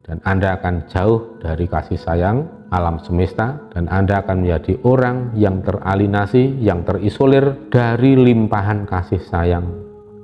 dan Anda akan jauh dari kasih sayang alam semesta, dan Anda akan menjadi orang yang teralinasi, yang terisolir dari limpahan kasih sayang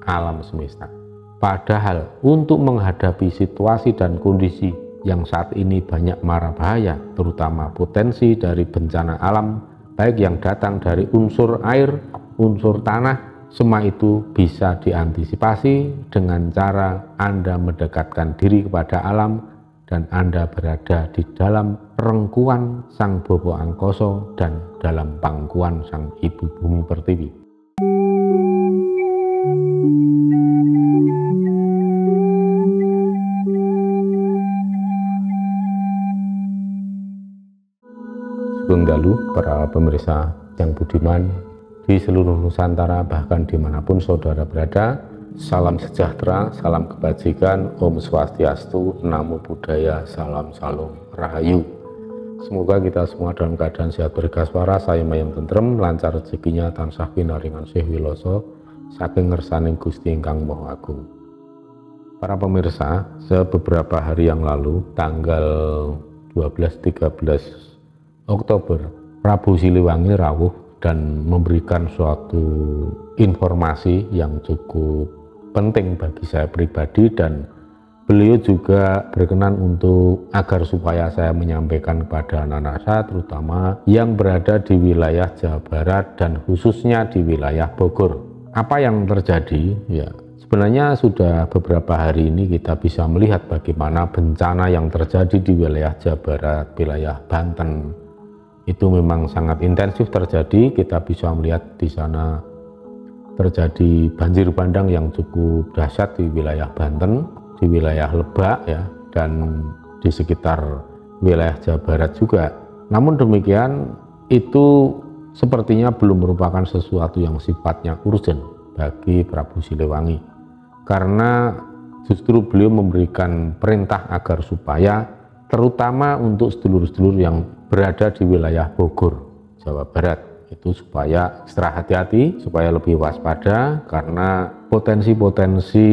alam semesta. Padahal untuk menghadapi situasi dan kondisi yang saat ini banyak mara bahaya, terutama potensi dari bencana alam, baik yang datang dari unsur air, unsur tanah, semua itu bisa diantisipasi dengan cara Anda mendekatkan diri kepada alam, dan Anda berada di dalam rengkuan Sang Bobo Angkoso dan dalam pangkuan Sang Ibu Bumi Pertiwi. Sugeng Dalu, para pemirsa yang budiman di seluruh Nusantara, bahkan dimanapun saudara berada. Salam sejahtera, salam kebajikan, Om Swastiastu, Namo Buddhaya, salam salam rahayu. Semoga kita semua dalam keadaan sehat berkaswara, saya mayem tentrem, lancar rezekinya, tansah pinaringan sih wiloso, saking ngersaning Gusti ingkang Maha Agung. Para pemirsa, beberapa hari yang lalu, tanggal 12-13 Oktober, Prabu Siliwangi rawuh dan memberikan suatu informasi yang cukup penting bagi saya pribadi, dan beliau juga berkenan untuk agar supaya saya menyampaikan kepada anak-anak saya, terutama yang berada di wilayah Jawa Barat dan khususnya di wilayah Bogor. Apa yang terjadi? Ya, sebenarnya sudah beberapa hari ini kita bisa melihat bagaimana bencana yang terjadi di wilayah Jawa Barat, wilayah Banten, itu memang sangat intensif terjadi. Kita bisa melihat di sana terjadi banjir bandang yang cukup dahsyat di wilayah Banten, di wilayah Lebak ya, dan di sekitar wilayah Jawa Barat juga. Namun demikian, itu sepertinya belum merupakan sesuatu yang sifatnya urgent bagi Prabu Siliwangi, karena justru beliau memberikan perintah agar supaya terutama untuk sedulur-sedulur yang berada di wilayah Bogor, Jawa Barat, itu supaya ekstra hati-hati, supaya lebih waspada, karena potensi-potensi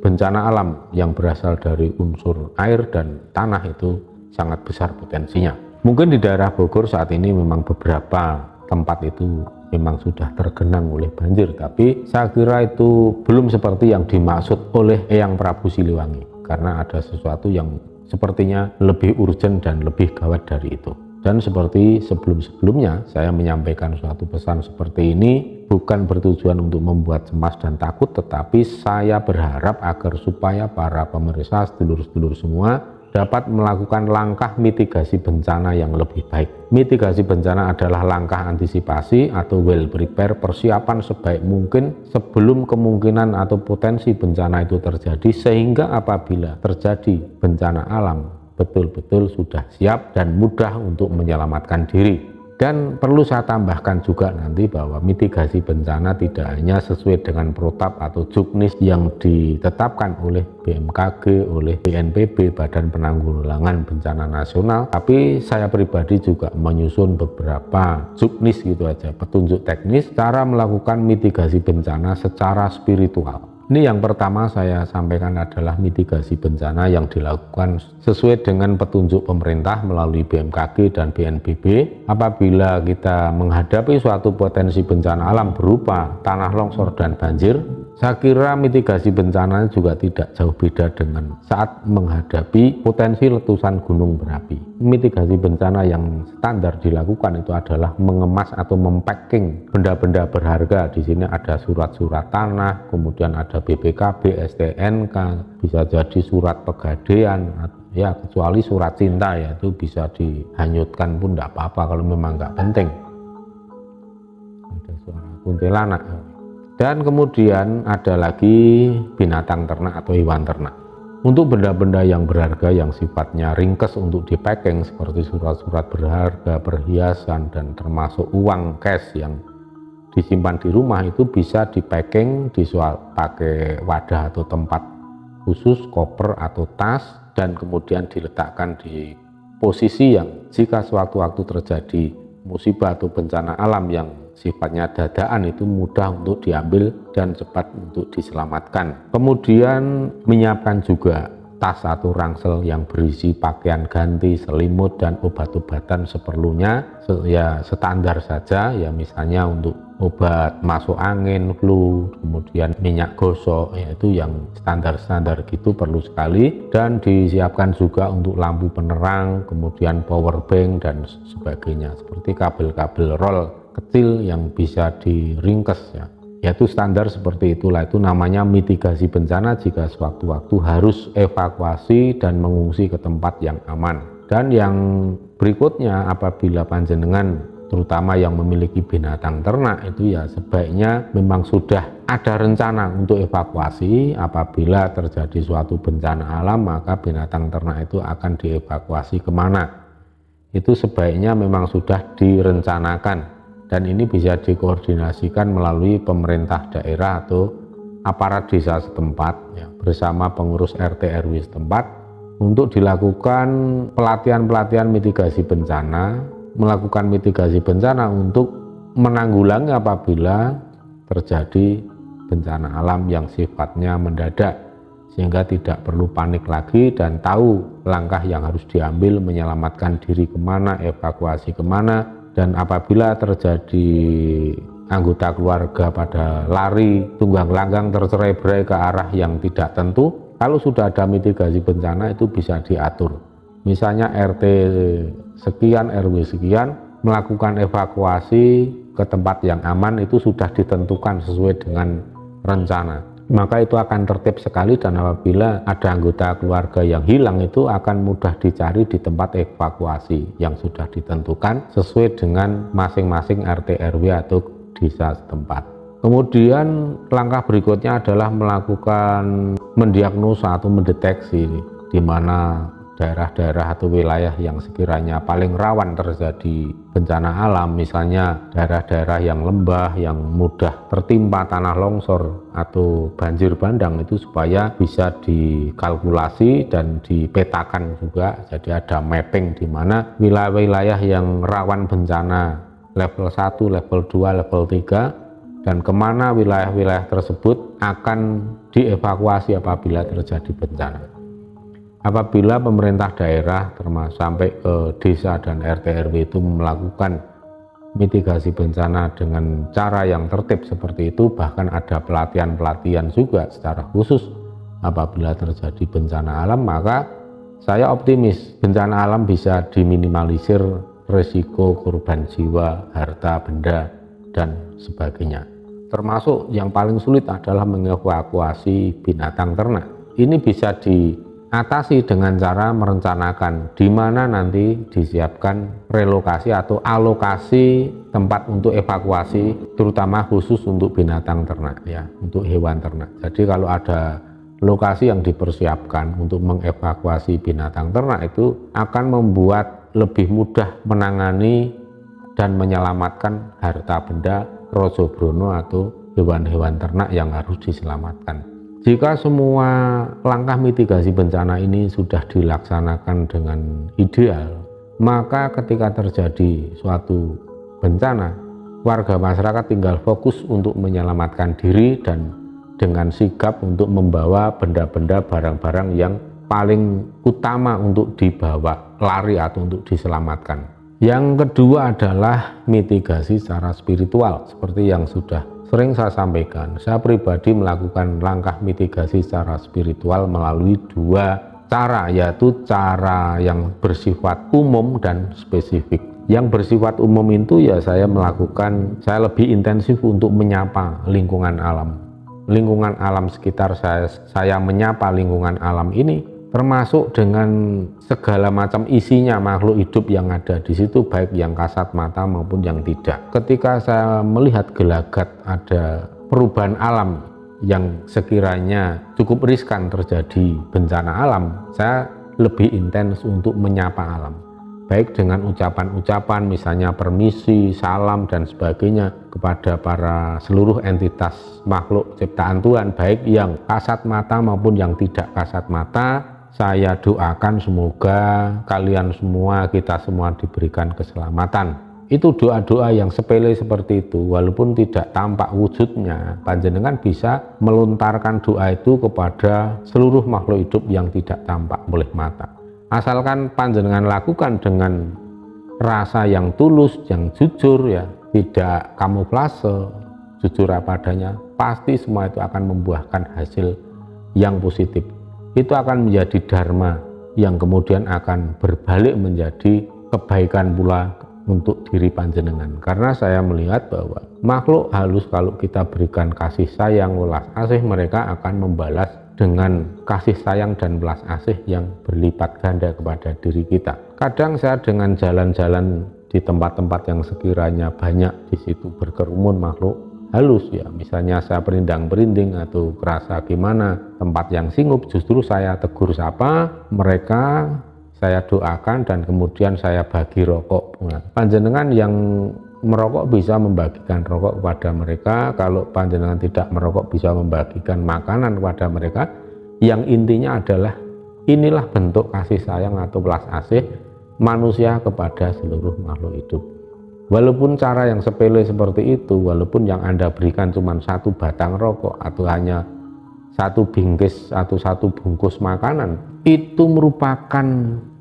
bencana alam yang berasal dari unsur air dan tanah itu sangat besar potensinya. Mungkin di daerah Bogor saat ini memang beberapa tempat itu memang sudah tergenang oleh banjir, tapi saya kira itu belum seperti yang dimaksud oleh Eyang Prabu Siliwangi, karena ada sesuatu yang sepertinya lebih urgent dan lebih gawat dari itu. Dan seperti sebelum-sebelumnya saya menyampaikan suatu pesan seperti ini bukan bertujuan untuk membuat cemas dan takut, tetapi saya berharap agar supaya para pemirsa, sedulur-sedulur semua dapat melakukan langkah mitigasi bencana yang lebih baik. Mitigasi bencana adalah langkah antisipasi atau well prepare, persiapan sebaik mungkin sebelum kemungkinan atau potensi bencana itu terjadi, sehingga apabila terjadi bencana alam betul-betul sudah siap dan mudah untuk menyelamatkan diri. Dan perlu saya tambahkan juga nanti bahwa mitigasi bencana tidak hanya sesuai dengan protap atau juknis yang ditetapkan oleh BMKG, oleh BNPB, Badan Penanggulangan Bencana Nasional, tapi saya pribadi juga menyusun beberapa juknis gitu aja, petunjuk teknis cara melakukan mitigasi bencana secara spiritual. Ini yang pertama saya sampaikan adalah mitigasi bencana yang dilakukan sesuai dengan petunjuk pemerintah melalui BMKG dan BNPB. Apabila kita menghadapi suatu potensi bencana alam berupa tanah longsor dan banjir, saya kira mitigasi bencana juga tidak jauh beda dengan saat menghadapi potensi letusan gunung berapi. Mitigasi bencana yang standar dilakukan itu adalah mengemas atau mempacking benda-benda berharga. Di sini ada surat-surat tanah, kemudian ada BPKB, STNK, bisa jadi surat pegadaian, ya kecuali surat cinta ya itu bisa dihanyutkan pun tidak apa-apa kalau memang nggak penting. Ada suara kuntilanak. Dan kemudian ada lagi binatang ternak atau hewan ternak. Untuk benda-benda yang berharga yang sifatnya ringkes untuk dipacking seperti surat-surat berharga, perhiasan, dan termasuk uang cash yang disimpan di rumah itu bisa dipacking, pakai wadah atau tempat khusus, koper atau tas, dan kemudian diletakkan di posisi yang jika sewaktu-waktu terjadi musibah atau bencana alam yang sifatnya dadaan itu mudah untuk diambil dan cepat untuk diselamatkan. Kemudian menyiapkan juga tas atau ransel yang berisi pakaian ganti, selimut, dan obat-obatan seperlunya, ya standar saja, ya misalnya untuk obat masuk angin, flu, kemudian minyak gosok, yaitu yang standar-standar gitu perlu sekali. Dan disiapkan juga untuk lampu penerang, kemudian power bank dan sebagainya, seperti kabel-kabel roll kecil yang bisa diringkes, ya. Yaitu standar seperti itulah, itu namanya mitigasi bencana jika sewaktu-waktu harus evakuasi dan mengungsi ke tempat yang aman. Dan yang berikutnya, apabila panjenengan terutama yang memiliki binatang ternak itu ya sebaiknya memang sudah ada rencana untuk evakuasi. Apabila terjadi suatu bencana alam, maka binatang ternak itu akan dievakuasi kemana, itu sebaiknya memang sudah direncanakan. Dan ini bisa dikoordinasikan melalui pemerintah daerah atau aparat desa setempat, ya, bersama pengurus RT RW setempat untuk dilakukan pelatihan-pelatihan mitigasi bencana, melakukan mitigasi bencana untuk menanggulangi apabila terjadi bencana alam yang sifatnya mendadak, sehingga tidak perlu panik lagi dan tahu langkah yang harus diambil menyelamatkan diri kemana, evakuasi kemana. Dan apabila terjadi anggota keluarga pada lari tunggang langgang tercerai-berai ke arah yang tidak tentu, kalau sudah ada mitigasi bencana itu bisa diatur. Misalnya RT sekian, RW sekian melakukan evakuasi ke tempat yang aman, itu sudah ditentukan sesuai dengan rencana. Maka itu akan tertib sekali, dan apabila ada anggota keluarga yang hilang itu akan mudah dicari di tempat evakuasi yang sudah ditentukan sesuai dengan masing-masing RT RW atau desa setempat. Kemudian langkah berikutnya adalah melakukan mendiagnosa atau mendeteksi di mana daerah-daerah atau wilayah yang sekiranya paling rawan terjadi bencana alam, misalnya daerah-daerah yang lembah, yang mudah tertimpa tanah longsor atau banjir bandang, itu supaya bisa dikalkulasi dan dipetakan juga. Jadi ada mapping di mana wilayah-wilayah yang rawan bencana level 1, level 2, level 3, dan kemana wilayah-wilayah tersebut akan dievakuasi apabila terjadi bencana. Apabila pemerintah daerah termasuk sampai ke desa dan RT RW itu melakukan mitigasi bencana dengan cara yang tertib seperti itu, bahkan ada pelatihan-pelatihan juga secara khusus apabila terjadi bencana alam, maka saya optimis bencana alam bisa diminimalisir, risiko korban jiwa, harta benda, dan sebagainya. Termasuk yang paling sulit adalah mengevakuasi binatang ternak. Ini bisa diatasi dengan cara merencanakan di mana nanti disiapkan relokasi atau alokasi tempat untuk evakuasi, terutama khusus untuk binatang ternak, ya, untuk hewan ternak. Jadi kalau ada lokasi yang dipersiapkan untuk mengevakuasi binatang ternak, itu akan membuat lebih mudah menangani dan menyelamatkan harta benda rojo brono atau hewan-hewan ternak yang harus diselamatkan. Jika semua langkah mitigasi bencana ini sudah dilaksanakan dengan ideal, maka ketika terjadi suatu bencana, warga masyarakat tinggal fokus untuk menyelamatkan diri dan dengan sigap untuk membawa benda-benda, barang-barang yang paling utama untuk dibawa lari atau untuk diselamatkan. Yang kedua adalah mitigasi secara spiritual. Seperti yang sudah sering saya sampaikan, saya pribadi melakukan langkah mitigasi secara spiritual melalui dua cara, yaitu cara yang bersifat umum dan spesifik. Yang bersifat umum itu ya saya lebih intensif untuk menyapa lingkungan alam. Lingkungan alam sekitar saya menyapa lingkungan alam ini, termasuk dengan segala macam isinya makhluk hidup yang ada di situ, baik yang kasat mata maupun yang tidak. Ketika saya melihat gelagat ada perubahan alam yang sekiranya cukup riskan terjadi bencana alam, saya lebih intens untuk menyapa alam, baik dengan ucapan-ucapan misalnya permisi, salam, dan sebagainya kepada para seluruh entitas makhluk ciptaan Tuhan, baik yang kasat mata maupun yang tidak kasat mata. Saya doakan semoga kalian semua, kita semua diberikan keselamatan, Itu doa-doa yang sepele seperti itu, walaupun tidak tampak wujudnya, panjenengan bisa melontarkan doa itu kepada seluruh makhluk hidup yang tidak tampak oleh mata. Asalkan panjenengan lakukan dengan rasa yang tulus, yang jujur ya, tidak kamuflase, jujur apa adanya, pasti semua itu akan membuahkan hasil yang positif. Itu akan menjadi dharma yang kemudian akan berbalik menjadi kebaikan pula untuk diri panjenengan. Karena saya melihat bahwa makhluk halus kalau kita berikan kasih sayang, welas asih, mereka akan membalas dengan kasih sayang dan welas asih yang berlipat ganda kepada diri kita. Kadang saya dengan jalan-jalan di tempat-tempat yang sekiranya banyak di situ berkerumun makhluk halus ya, misalnya saya perindang-perinding atau kerasa gimana tempat yang singup, justru saya tegur sapa mereka, saya doakan dan kemudian saya bagi rokok. Nah, panjenengan yang merokok bisa membagikan rokok kepada mereka, kalau panjenengan tidak merokok bisa membagikan makanan kepada mereka. Yang intinya adalah inilah bentuk kasih sayang atau welas asih manusia kepada seluruh makhluk hidup. Walaupun cara yang sepele seperti itu, walaupun yang Anda berikan cuma satu batang rokok atau hanya satu bingkis atau satu bungkus makanan, itu merupakan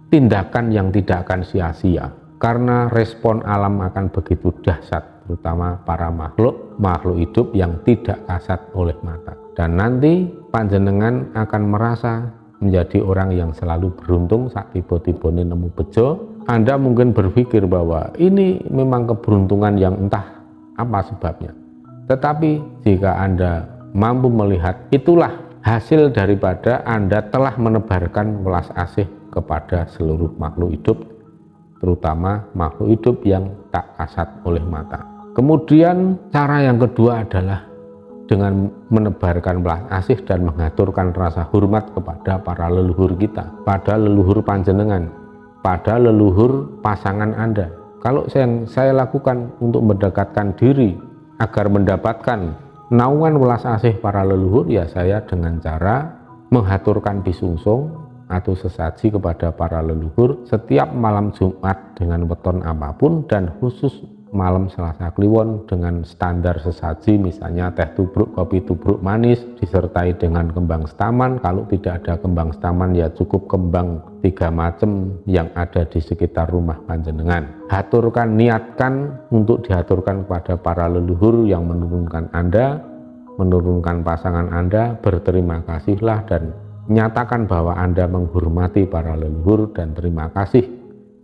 tindakan yang tidak akan sia-sia, karena respon alam akan begitu dahsyat, terutama para makhluk hidup yang tidak kasat oleh mata. Dan nanti panjenengan akan merasa menjadi orang yang selalu beruntung saat tiba-tiba nemu bejo. Anda mungkin berpikir bahwa ini memang keberuntungan yang entah apa sebabnya. Tetapi jika Anda mampu melihat, itulah hasil daripada Anda telah menebarkan welas asih kepada seluruh makhluk hidup, terutama makhluk hidup yang tak kasat oleh mata. Kemudian cara yang kedua adalah dengan menebarkan welas asih dan mengaturkan rasa hormat kepada para leluhur kita, pada leluhur panjenengan, pada leluhur pasangan Anda. Kalau saya lakukan untuk mendekatkan diri agar mendapatkan naungan welas asih para leluhur, ya saya dengan cara menghaturkan pisungsung atau sesaji kepada para leluhur setiap malam Jumat dengan weton apapun, dan khusus malam Selasa Kliwon dengan standar sesaji, misalnya teh tubruk, kopi tubruk manis disertai dengan kembang setaman. Kalau tidak ada kembang setaman ya cukup kembang 3 macam yang ada di sekitar rumah panjenengan. Haturkan, niatkan untuk dihaturkan kepada para leluhur yang menurunkan Anda, menurunkan pasangan Anda. Berterima kasihlah dan nyatakan bahwa Anda menghormati para leluhur dan terima kasih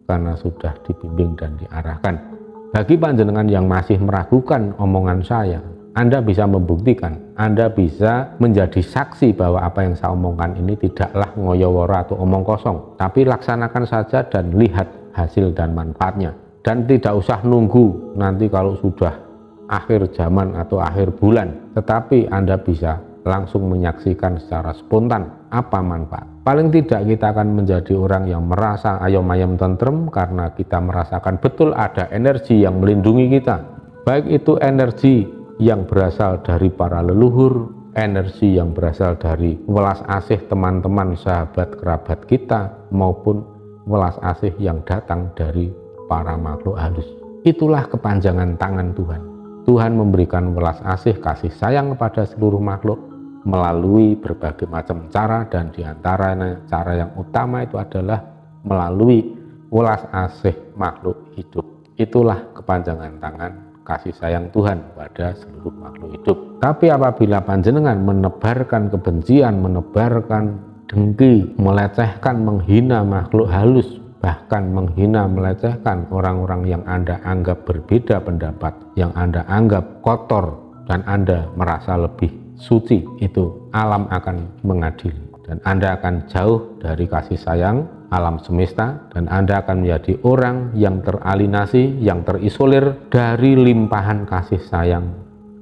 karena sudah dibimbing dan diarahkan. Bagi panjenengan yang masih meragukan omongan saya, Anda bisa membuktikan, Anda bisa menjadi saksi bahwa apa yang saya omongkan ini tidaklah ngoyoworo atau omong kosong, tapi laksanakan saja dan lihat hasil dan manfaatnya. Dan tidak usah nunggu nanti kalau sudah akhir zaman atau akhir bulan, tetapi Anda bisa langsung menyaksikan secara spontan apa manfaat. Paling tidak kita akan menjadi orang yang merasa ayom-ayom tentrem karena kita merasakan betul ada energi yang melindungi kita, baik itu energi yang berasal dari para leluhur, energi yang berasal dari welas asih teman-teman, sahabat, kerabat kita, maupun welas asih yang datang dari para makhluk halus. Itulah kepanjangan tangan Tuhan. Tuhan memberikan welas asih, kasih sayang kepada seluruh makhluk melalui berbagai macam cara, dan diantaranya cara yang utama itu adalah melalui welas asih makhluk hidup. Itulah kepanjangan tangan kasih sayang Tuhan pada seluruh makhluk hidup. Tapi apabila panjenengan menebarkan kebencian, menebarkan dengki, melecehkan, menghina makhluk halus, bahkan menghina, melecehkan orang-orang yang Anda anggap berbeda pendapat, yang Anda anggap kotor, dan Anda merasa lebih suci, itu alam akan mengadili dan Anda akan jauh dari kasih sayang alam semesta, dan Anda akan menjadi orang yang teralinasi, yang terisolir dari limpahan kasih sayang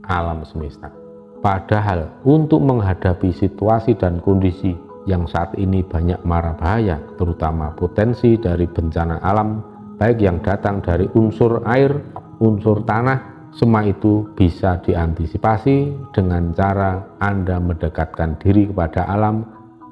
alam semesta. Padahal untuk menghadapi situasi dan kondisi yang saat ini banyak mara bahaya, terutama potensi dari bencana alam, baik yang datang dari unsur air, unsur tanah, semua itu bisa diantisipasi dengan cara Anda mendekatkan diri kepada alam,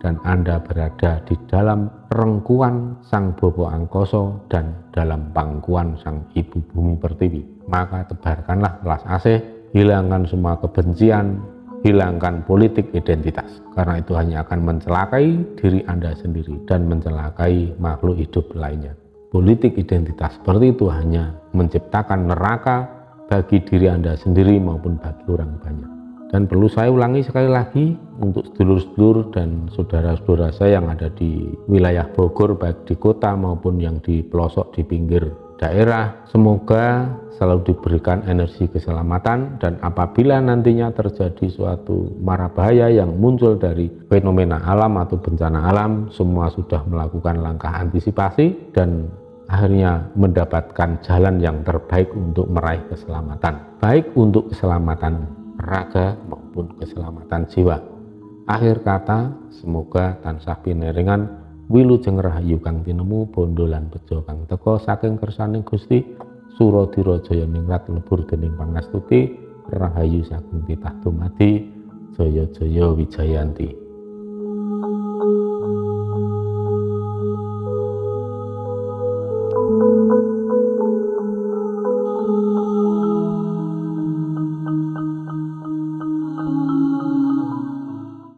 dan Anda berada di dalam rengkuan Sang Bopo Angkoso dan dalam pangkuan Sang Ibu Bumi Pertiwi, maka tebarkanlah welas asih, hilangkan semua kebencian, hilangkan politik identitas, karena itu hanya akan mencelakai diri Anda sendiri dan mencelakai makhluk hidup lainnya. Politik identitas seperti itu hanya menciptakan neraka bagi diri Anda sendiri maupun bagi orang banyak. Dan perlu saya ulangi sekali lagi untuk sedulur-sedulur dan saudara-saudara saya yang ada di wilayah Bogor, baik di kota maupun yang di pelosok di pinggir daerah, semoga selalu diberikan energi keselamatan, dan apabila nantinya terjadi suatu mara bahaya yang muncul dari fenomena alam atau bencana alam, semua sudah melakukan langkah antisipasi dan akhirnya mendapatkan jalan yang terbaik untuk meraih keselamatan, baik untuk keselamatan raga maupun keselamatan jiwa. Akhir kata, semoga tansah pineringan wilujeng rahayu kang tinemu bondo lan bejo kang teka saking kersaning Gusti, Suradira jaya ningrat lebur dening pangastuti, rahayu saking titah dumadi, jaya-jaya wijayanti.